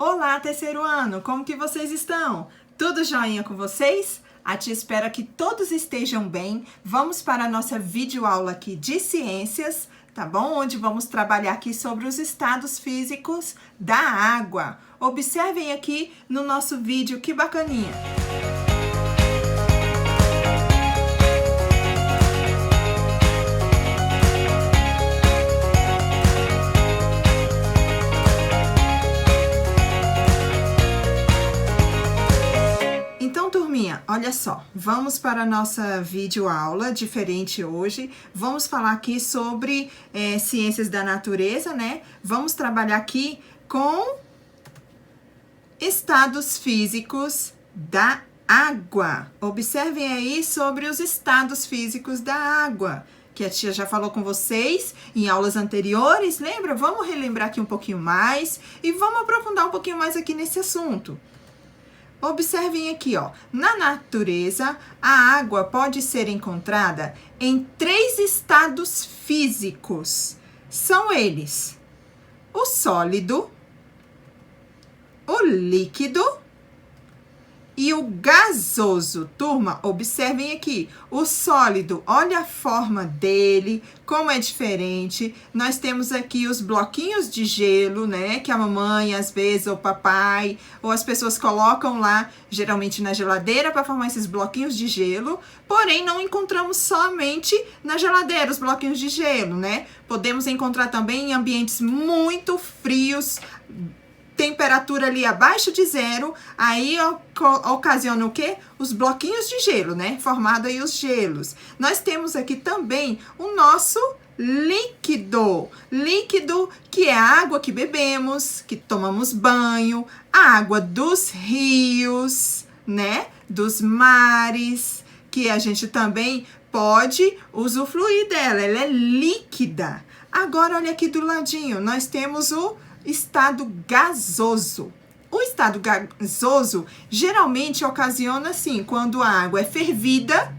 Olá, terceiro ano! Como que vocês estão? Tudo joinha com vocês? A tia espera que todos estejam bem. Vamos para a nossa videoaula aqui de ciências, tá bom? Onde vamos trabalhar aqui sobre os estados físicos da água. Observem aqui no nosso vídeo, que bacaninha! Olha só, vamos para a nossa videoaula diferente hoje. Vamos falar aqui sobre ciências da natureza, né? Vamos trabalhar aqui com estados físicos da água. Observem aí sobre os estados físicos da água, que a tia já falou com vocês em aulas anteriores. Lembra? Vamos relembrar aqui um pouquinho mais e vamos aprofundar um pouquinho mais aqui nesse assunto. Observem aqui, ó, na natureza, a água pode ser encontrada em 3 estados físicos. São eles: o sólido, o líquido e o gasoso. Turma, observem aqui, o sólido, olha a forma dele, como é diferente. Nós temos aqui os bloquinhos de gelo, né, que a mamãe, às vezes, ou o papai, ou as pessoas colocam lá, geralmente na geladeira, para formar esses bloquinhos de gelo. Porém, não encontramos somente na geladeira os bloquinhos de gelo, né? Podemos encontrar também em ambientes muito frios, temperatura ali abaixo de 0, aí ocasiona o quê? Os bloquinhos de gelo, né? Formado aí os gelos. Nós temos aqui também o nosso líquido. Líquido, que é a água que bebemos, que tomamos banho, a água dos rios, né? Dos mares, que a gente também pode usufruir dela, ela é líquida. Agora, olha aqui do ladinho, nós temos o estado gasoso. O estado gasoso geralmente ocasiona assim, quando a água é fervida,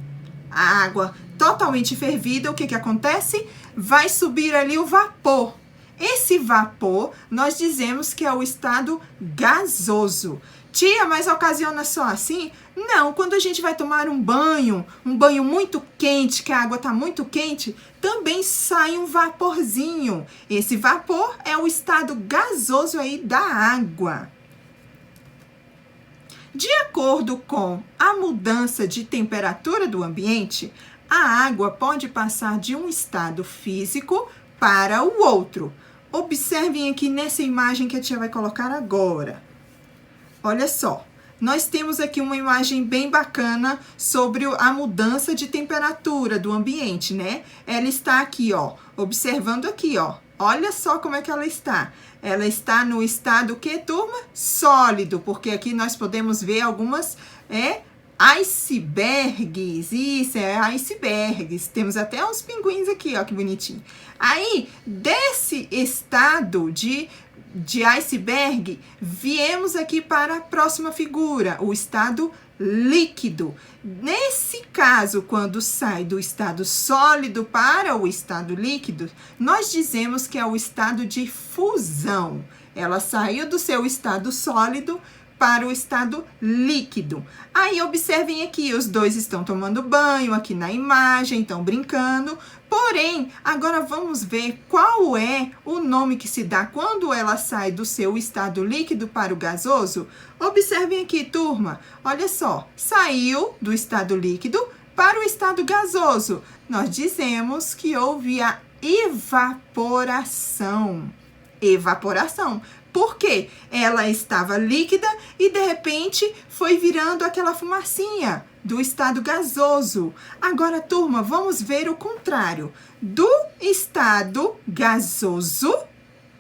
a água totalmente fervida, o que acontece? Vai subir ali o vapor. Esse vapor, nós dizemos que é o estado gasoso. Tia, mas ocasiona só assim? Não, quando a gente vai tomar um banho muito quente, que a água está muito quente, também sai um vaporzinho. Esse vapor é o estado gasoso aí da água. De acordo com a mudança de temperatura do ambiente, a água pode passar de um estado físico para o outro. Observem aqui nessa imagem que a tia vai colocar agora. Olha só, nós temos aqui uma imagem bem bacana sobre a mudança de temperatura do ambiente, né? Ela está aqui, ó, observando aqui, ó. Olha só como é que ela está. Ela está no estado que, turma? Sólido, porque aqui nós podemos ver algumas icebergs. Isso, icebergs. Temos até uns pinguins aqui, ó, que bonitinho. Aí, desse estado de iceberg, viemos aqui para a próxima figura, o estado líquido. Nesse caso, quando sai do estado sólido para o estado líquido, nós dizemos que é o estado de fusão. Ela saiu do seu estado sólido para o estado líquido. Aí, observem aqui, os dois estão tomando banho aqui na imagem, estão brincando. Porém, agora vamos ver qual é o nome que se dá quando ela sai do seu estado líquido para o gasoso. Observem aqui, turma. Olha só, saiu do estado líquido para o estado gasoso. Nós dizemos que houve a evaporação. Evaporação. Por quê? Ela estava líquida e, de repente, foi virando aquela fumacinha do estado gasoso. Agora, turma, vamos ver o contrário. Do estado gasoso,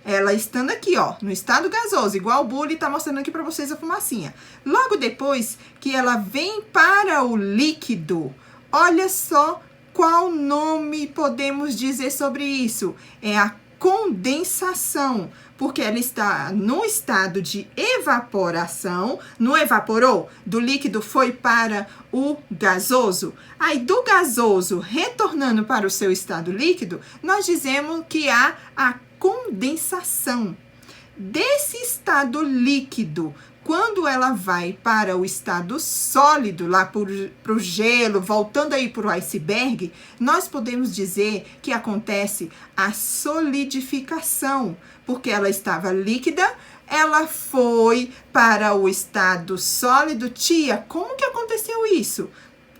ela estando aqui, ó, no estado gasoso, igual o Bully tá mostrando aqui para vocês a fumacinha. Logo depois que ela vem para o líquido, olha só qual nome podemos dizer sobre isso. É a condensação, porque ela está no estado de evaporação, não evaporou, do líquido foi para o gasoso. Aí, do gasoso retornando para o seu estado líquido, nós dizemos que há a condensação. Desse estado líquido, quando ela vai para o estado sólido, lá para o gelo, voltando aí para o iceberg, nós podemos dizer que acontece a solidificação, porque ela estava líquida, ela foi para o estado sólido. Tia, como que aconteceu isso?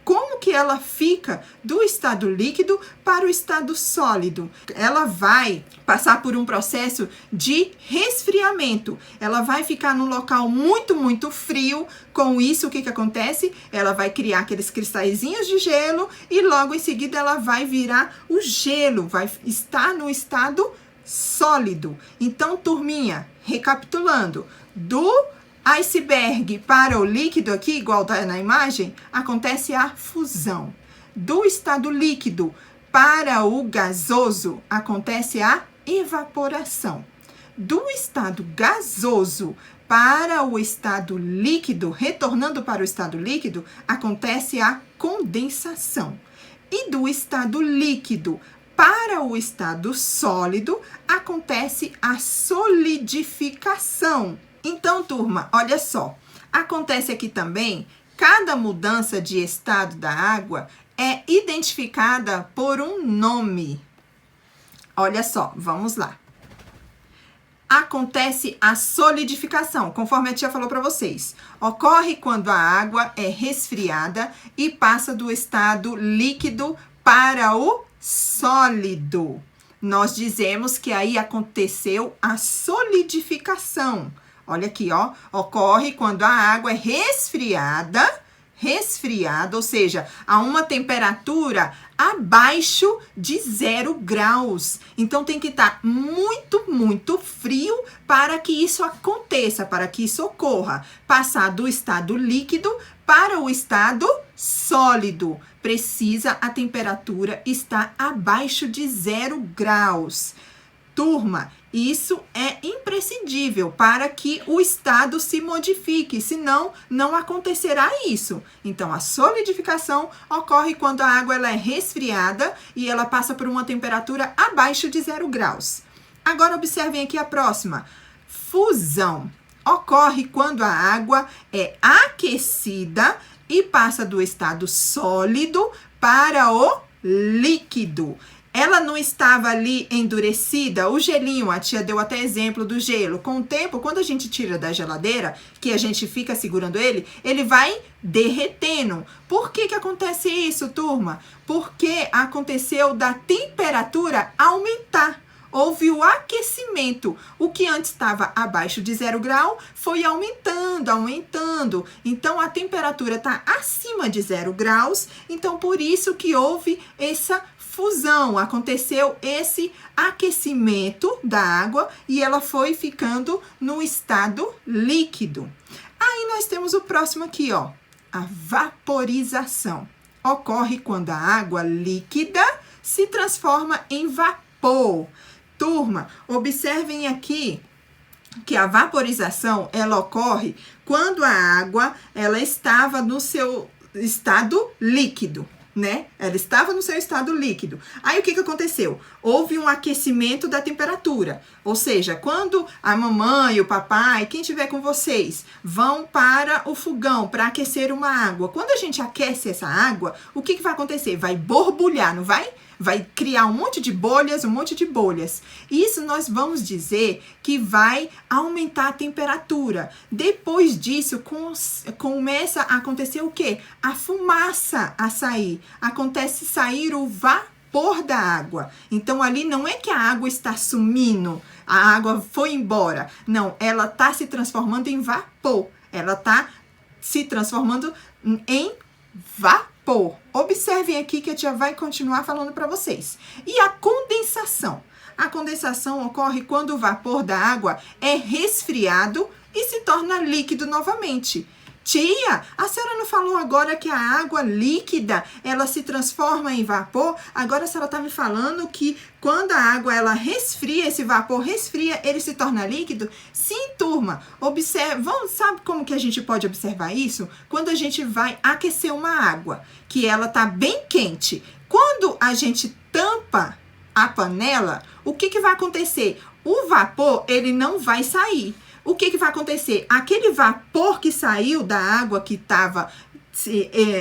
Como que ela fica do estado líquido para o estado sólido? Ela vai passar por um processo de resfriamento. Ela vai ficar num local muito, muito frio. Com isso, o que acontece? Ela vai criar aqueles cristalzinhos de gelo e logo em seguida ela vai virar o gelo, vai estar no estado sólido. Então, turminha, recapitulando, do iceberg para o líquido aqui, igual tá na imagem, acontece a fusão. Do estado líquido para o gasoso, acontece a evaporação. Do estado gasoso para o estado líquido, retornando para o estado líquido, acontece a condensação. E do estado líquido para o estado sólido, acontece a solidificação. Então, turma, olha só, acontece aqui também, cada mudança de estado da água é identificada por um nome. Olha só, vamos lá. Acontece a solidificação, conforme a tia falou para vocês. Ocorre quando a água é resfriada e passa do estado líquido para o sólido. Nós dizemos que aí aconteceu a solidificação. Olha aqui, ó, ocorre quando a água é resfriada, ou seja, a uma temperatura abaixo de 0 graus. Então, tem que estar muito, muito frio para que isso aconteça, para que isso ocorra. Passar do estado líquido para o estado sólido. Precisa a temperatura estar abaixo de 0 graus. Turma, isso é imprescindível para que o estado se modifique, senão não acontecerá isso. Então, a solidificação ocorre quando a água ela é resfriada e ela passa por uma temperatura abaixo de 0 graus. Agora, observem aqui a próxima. Fusão ocorre quando a água é aquecida e passa do estado sólido para o líquido. Ela não estava ali endurecida, o gelinho, a tia deu até exemplo do gelo. Com o tempo, quando a gente tira da geladeira, que a gente fica segurando ele, ele vai derretendo. Por que acontece isso, turma? Porque aconteceu da temperatura aumentar. Houve o aquecimento. O que antes estava abaixo de 0 grau foi aumentando. Então, a temperatura está acima de 0 graus. Então, por isso que houve essa fusão. Aconteceu esse aquecimento da água e ela foi ficando no estado líquido. Aí, nós temos o próximo aqui, ó. A vaporização. Ocorre quando a água líquida se transforma em vapor. Turma, observem aqui que a vaporização, ela ocorre quando a água, ela estava no seu estado líquido, né? Ela estava no seu estado líquido. Aí, o que aconteceu? Houve um aquecimento da temperatura. Ou seja, quando a mamãe, o papai, quem estiver com vocês, vão para o fogão para aquecer uma água. Quando a gente aquece essa água, o que vai acontecer? Vai borbulhar, não vai? Vai criar um monte de bolhas. Isso nós vamos dizer que vai aumentar a temperatura. Depois disso, começa a acontecer o quê? A fumaça a sair. Acontece sair o vapor da água. Então, ali não é que a água está sumindo, a água foi embora. Não, ela está se transformando em vapor. Ela está se transformando em vapor. Observem aqui que a tia vai continuar falando para vocês. E a condensação? A condensação ocorre quando o vapor da água é resfriado e se torna líquido novamente. Tia, a senhora não falou agora que a água líquida, ela se transforma em vapor? Agora a senhora está me falando que quando a água ela resfria, esse vapor resfria, ele se torna líquido? Sim, turma. Sabe como que a gente pode observar isso? Quando a gente vai aquecer uma água, que ela está bem quente. Quando a gente tampa a panela, o que vai acontecer? o vapor, ele não vai sair. O que vai acontecer? Aquele vapor que saiu da água que estava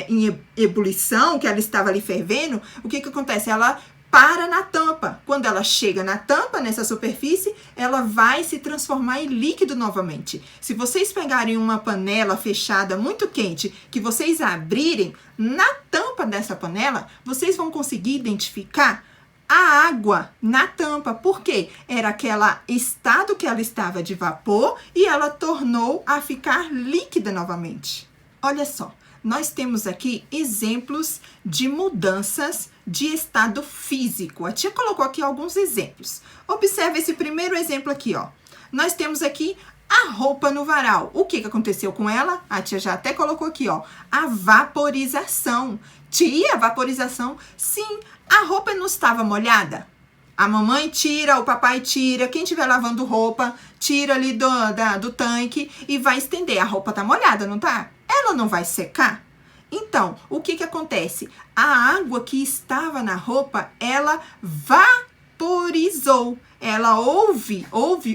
em ebulição, que ela estava ali fervendo, o que acontece? Ela para na tampa. Quando ela chega na tampa, nessa superfície, ela vai se transformar em líquido novamente. Se vocês pegarem uma panela fechada muito quente, que vocês abrirem, na tampa dessa panela, vocês vão conseguir identificar a água na tampa. Por quê? Era aquele estado que ela estava de vapor e ela tornou a ficar líquida novamente. Olha só. Nós temos aqui exemplos de mudanças de estado físico. A tia colocou aqui alguns exemplos. Observe esse primeiro exemplo aqui, ó. Nós temos aqui a roupa no varal. O que aconteceu com ela? A tia já até colocou aqui, ó. A vaporização. Tia, vaporização? Sim, a roupa não estava molhada? A mamãe tira, o papai tira, quem estiver lavando roupa, tira ali do tanque e vai estender. A roupa tá molhada, não tá? Ela não vai secar? Então, o que acontece? A água que estava na roupa, ela vaporizou. Ela houve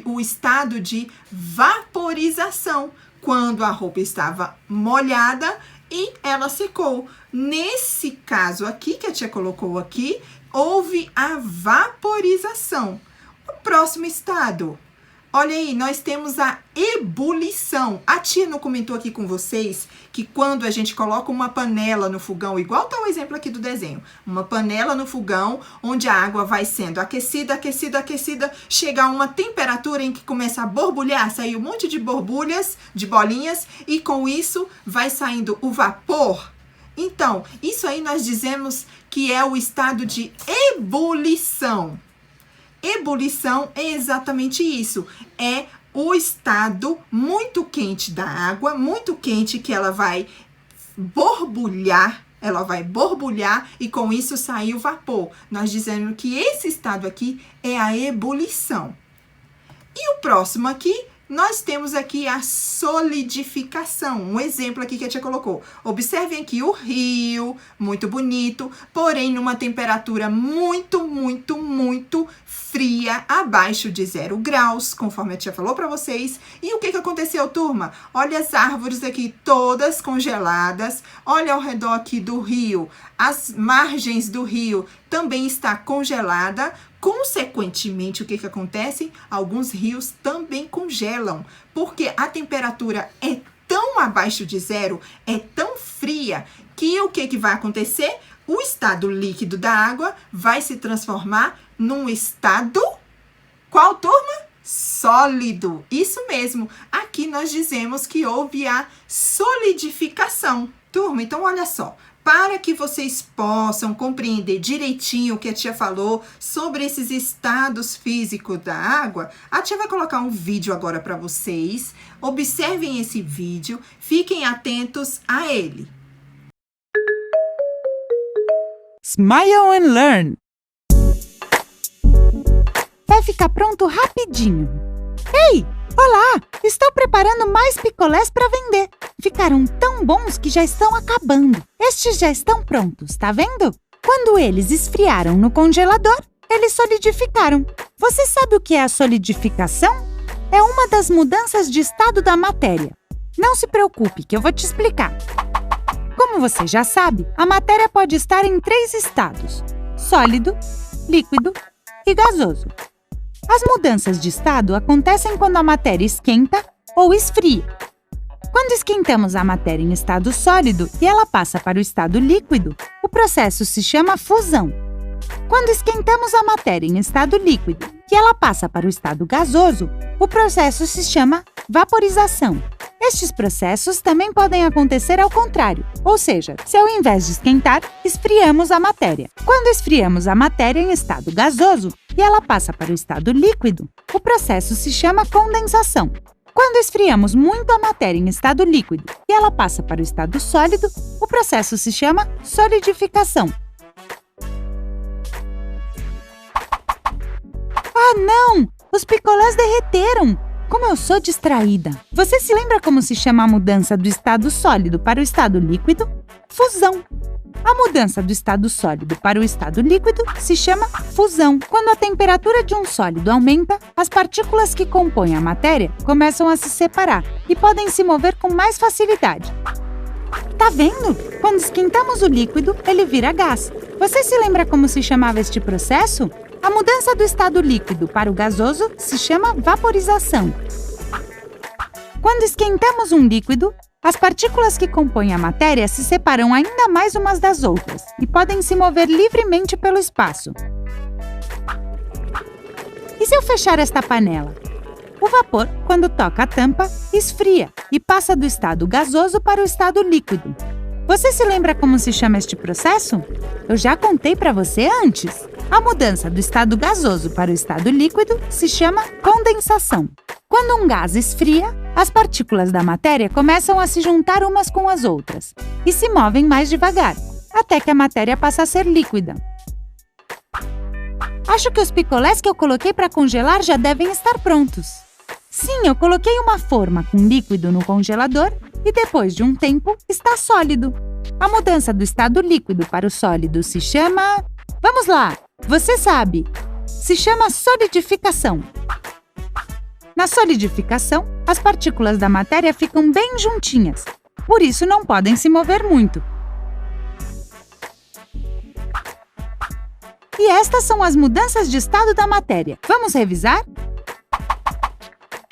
o estado de vaporização, quando a roupa estava molhada e ela secou. Nesse caso aqui, que a tia colocou aqui, houve a vaporização. O próximo estado, olha aí, nós temos a ebulição. A tia não comentou aqui com vocês que quando a gente coloca uma panela no fogão, igual tá o exemplo aqui do desenho, uma panela no fogão, onde a água vai sendo aquecida, aquecida, aquecida, chega a uma temperatura em que começa a borbulhar, sair um monte de borbulhas, de bolinhas, e com isso vai saindo o vapor. Então, isso aí nós dizemos que é o estado de ebulição. Ebulição é exatamente isso. É o estado muito quente da água, muito quente, que ela vai borbulhar e com isso sai o vapor. Nós dizemos que esse estado aqui é a ebulição. E o próximo aqui, nós temos aqui a solidificação. Um exemplo aqui que a tia colocou. Observem aqui o rio, muito bonito, porém numa temperatura muito, muito, muito fria, abaixo de 0 graus, conforme a tia falou para vocês. E o que aconteceu, turma? Olha as árvores aqui todas congeladas. Olha ao redor aqui do rio. As margens do rio também está congelada. Consequentemente, o que acontece? Alguns rios também congelam, porque a temperatura é tão abaixo de 0, é tão fria, que o que vai acontecer? O estado líquido da água vai se transformar num estado, qual, turma? Sólido. Isso mesmo. Aqui nós dizemos que houve a solidificação. Turma, então olha só. Para que vocês possam compreender direitinho o que a tia falou sobre esses estados físicos da água, a tia vai colocar um vídeo agora para vocês. Observem esse vídeo, fiquem atentos a ele. Smile and Learn. Vai ficar pronto rapidinho. Ei, olá! Estou preparando mais picolés para vender. Ficaram tão bons que já estão acabando. Estes já estão prontos, tá vendo? Quando eles esfriaram no congelador, eles solidificaram. Você sabe o que é a solidificação? É uma das mudanças de estado da matéria. Não se preocupe, que eu vou te explicar. Como você já sabe, a matéria pode estar em 3 estados: sólido, líquido e gasoso. As mudanças de estado acontecem quando a matéria esquenta ou esfria. Quando esquentamos a matéria em estado sólido e ela passa para o estado líquido, o processo se chama fusão. Quando esquentamos a matéria em estado líquido e ela passa para o estado gasoso, o processo se chama vaporização. Estes processos também podem acontecer ao contrário, ou seja, se ao invés de esquentar, esfriamos a matéria. Quando esfriamos a matéria em estado gasoso e ela passa para o estado líquido, o processo se chama condensação. Quando esfriamos muito a matéria em estado líquido e ela passa para o estado sólido, o processo se chama solidificação. Ah, não! Os picolés derreteram! Como eu sou distraída! Você se lembra como se chama a mudança do estado sólido para o estado líquido? Fusão! A mudança do estado sólido para o estado líquido se chama fusão. Quando a temperatura de um sólido aumenta, as partículas que compõem a matéria começam a se separar e podem se mover com mais facilidade. Tá vendo? Quando esquentamos o líquido, ele vira gás. Você se lembra como se chamava este processo? A mudança do estado líquido para o gasoso se chama vaporização. Quando esquentamos um líquido, as partículas que compõem a matéria se separam ainda mais umas das outras e podem se mover livremente pelo espaço. E se eu fechar esta panela? O vapor, quando toca a tampa, esfria e passa do estado gasoso para o estado líquido. Você se lembra como se chama este processo? Eu já contei para você antes. A mudança do estado gasoso para o estado líquido se chama condensação. Quando um gás esfria, as partículas da matéria começam a se juntar umas com as outras e se movem mais devagar, até que a matéria passa a ser líquida. Acho que os picolés que eu coloquei para congelar já devem estar prontos. Sim, eu coloquei uma forma com líquido no congelador e depois de um tempo está sólido. A mudança do estado líquido para o sólido se chama... Vamos lá! Você sabe! Se chama solidificação. Na solidificação, as partículas da matéria ficam bem juntinhas, por isso não podem se mover muito. E estas são as mudanças de estado da matéria. Vamos revisar?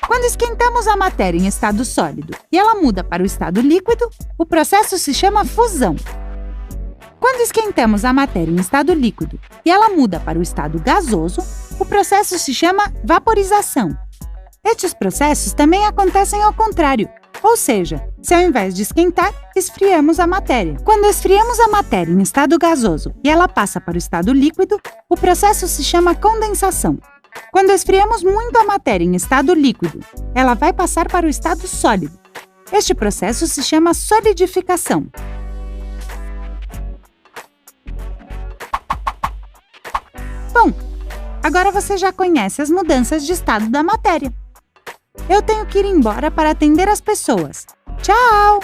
Quando esquentamos a matéria em estado sólido e ela muda para o estado líquido, o processo se chama fusão. Quando esquentamos a matéria em estado líquido e ela muda para o estado gasoso, o processo se chama vaporização. Estes processos também acontecem ao contrário, ou seja, se ao invés de esquentar, esfriamos a matéria. Quando esfriamos a matéria em estado gasoso e ela passa para o estado líquido, o processo se chama condensação. Quando esfriamos muito a matéria em estado líquido, ela vai passar para o estado sólido. Este processo se chama solidificação. Bom, agora você já conhece as mudanças de estado da matéria. Eu tenho que ir embora para atender as pessoas. Tchau!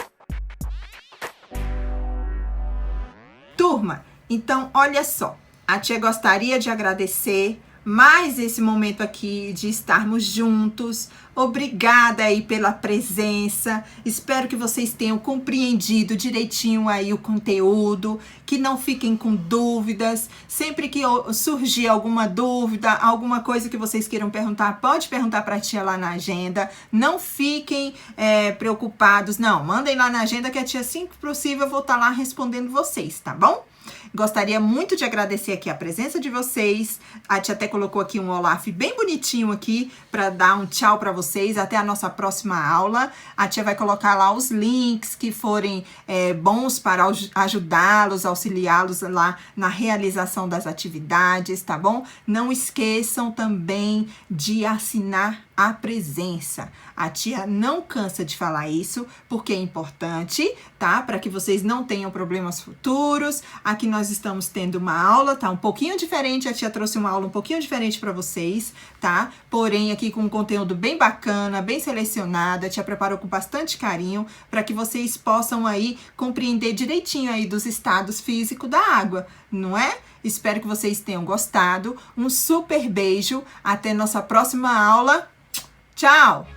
Turma, então olha só, a tia gostaria de agradecer mais esse momento aqui de estarmos juntos. Obrigada aí pela presença. Espero que vocês tenham compreendido direitinho aí o conteúdo, que não fiquem com dúvidas. Sempre que surgir alguma dúvida, alguma coisa que vocês queiram perguntar, pode perguntar para a tia lá na agenda. Não fiquem preocupados, não. Mandem lá na agenda que a tia, assim que possível, eu vou estar lá respondendo vocês, tá bom? Gostaria muito de agradecer aqui a presença de vocês. A tia até colocou aqui um Olaf bem bonitinho aqui para dar um tchau para vocês. Até a nossa próxima aula. A tia vai colocar lá os links que forem bons para ajudá-los, auxiliá-los lá na realização das atividades, tá bom? Não esqueçam também de assinar a presença. A tia não cansa de falar isso, porque é importante, tá? Para que vocês não tenham problemas futuros. Aqui nós estamos tendo uma aula, tá? Um pouquinho diferente, a tia trouxe uma aula um pouquinho diferente para vocês, tá? Porém, aqui com um conteúdo bem bacana, bem selecionado, a tia preparou com bastante carinho, para que vocês possam aí compreender direitinho aí dos estados físicos da água, não é? Espero que vocês tenham gostado. Um super beijo, até nossa próxima aula. Tchau!